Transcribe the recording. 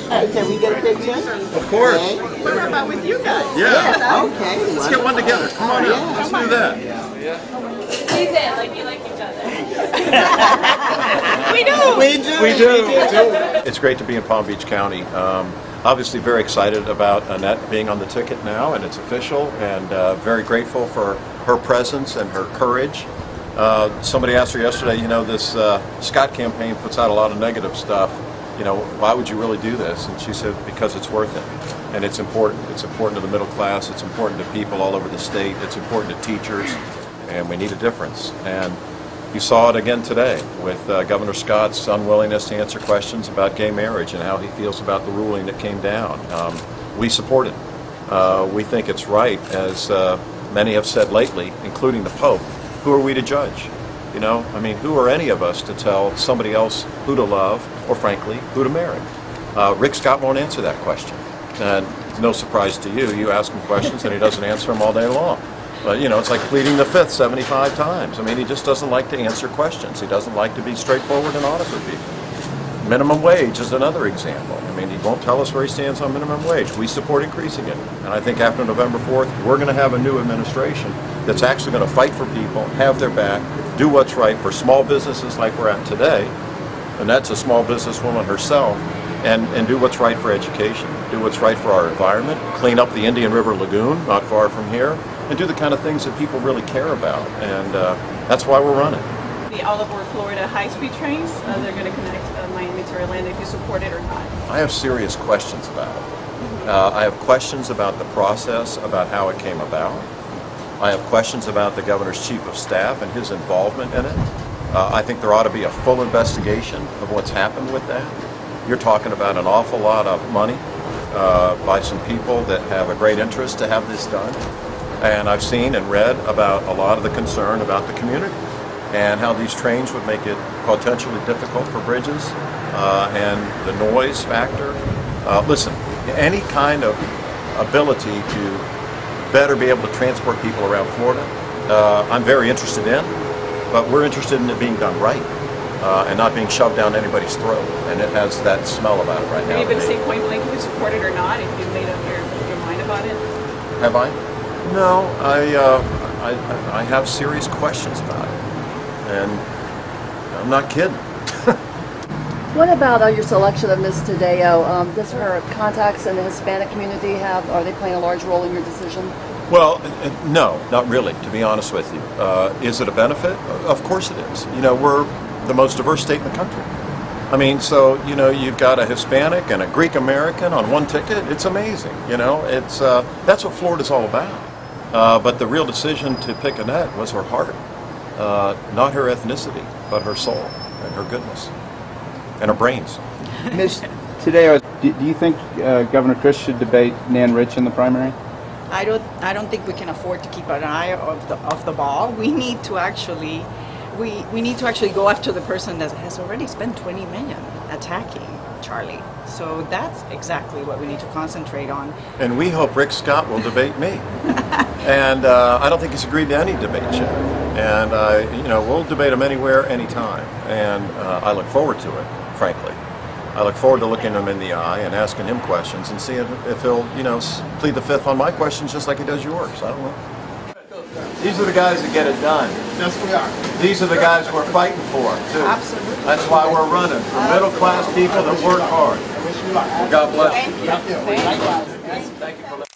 Hey, can we get a picture? Of course. Okay. What about with you guys? Yeah. Okay. Let's get one together. Come on out. Let's do that. He's in, like you like each other. We do. We do. It's great to be in Palm Beach County. Obviously very excited about Annette being on the ticket now, and it's official, and very grateful for her presence and her courage. Somebody asked her yesterday, you know, this Scott campaign puts out a lot of negative stuff. You know, why would you really do this? And she said, because it's worth it. And it's important. It's important to the middle class. It's important to people all over the state. It's important to teachers. And we need a difference. And you saw it again today with Governor Scott's unwillingness to answer questions about gay marriage and how he feels about the ruling that came down. We support it. We think it's right, as many have said lately, including the Pope. Who are we to judge? You know, I mean, who are any of us to tell somebody else who to love, or frankly, who to marry? Rick Scott won't answer that question. And it's no surprise to you. You ask him questions and he doesn't answer them all day long. But, you know, it's like pleading the fifth 75 times. I mean, he just doesn't like to answer questions. He doesn't like to be straightforward and honest with people. Minimum wage is another example. I mean, he won't tell us where he stands on minimum wage. We support increasing it. And I think after November 4th, we're going to have a new administration that's actually going to fight for people, have their back, do what's right for small businesses like we're at today. And that's a small businesswoman herself. And do what's right for education, do what's right for our environment, clean up the Indian River Lagoon not far from here, and do the kind of things that people really care about. And that's why we're running. The all over Florida high-speed trains, they're going to connect Miami to Orlando, if you support it or not. I have serious questions about it. I have questions about the process, about how it came about. I have questions about the governor's chief of staff and his involvement in it. I think there ought to be a full investigation of what's happened with that. You're talking about an awful lot of money by some people that have a great interest to have this done. And I've seen and read about a lot of the concern about the community and how these trains would make it potentially difficult for bridges and the noise factor. Listen, any kind of ability to better be able to transport people around Florida, I'm very interested in, but we're interested in it being done right. And not being shoved down anybody's throat, and it has that smell about it right now. Are you going to say point blank if you support it or not, if you made up your mind about it? Have I? No, I have serious questions about it, and I'm not kidding. What about your selection of Ms. Taddeo? Does her contacts in the Hispanic community are they playing a large role in your decision? Well, no, not really, to be honest with you. Is it a benefit? Of course it is. You know, we're the most diverse state in the country. I mean, so, you know, you've got a Hispanic and a Greek American on one ticket. It's amazing, you know. It's that's what Florida's all about. But the real decision to pick Annette was her heart, not her ethnicity, but her soul and her goodness and her brains. Ms. Taddeo, do you think Governor Crist should debate Nan Rich in the primary? I don't think we can afford to keep an eye off the ball. We need to actually we need to actually go after the person that has already spent $20 million attacking Charlie. So that's exactly what we need to concentrate on. And we hope Rick Scott will debate me. And I don't think he's agreed to any debate yet. And you know, we'll debate him anywhere, anytime. And I look forward to it, frankly. I look forward to looking him in the eye and asking him questions and seeing if he'll, you know, plead the fifth on my questions just like he does yours. I don't know. These are the guys that get it done. Yes, we are. These are the guys we're fighting for, too. Absolutely. That's why we're running, for middle-class people that work hard. God bless you. Thank you. Thank you for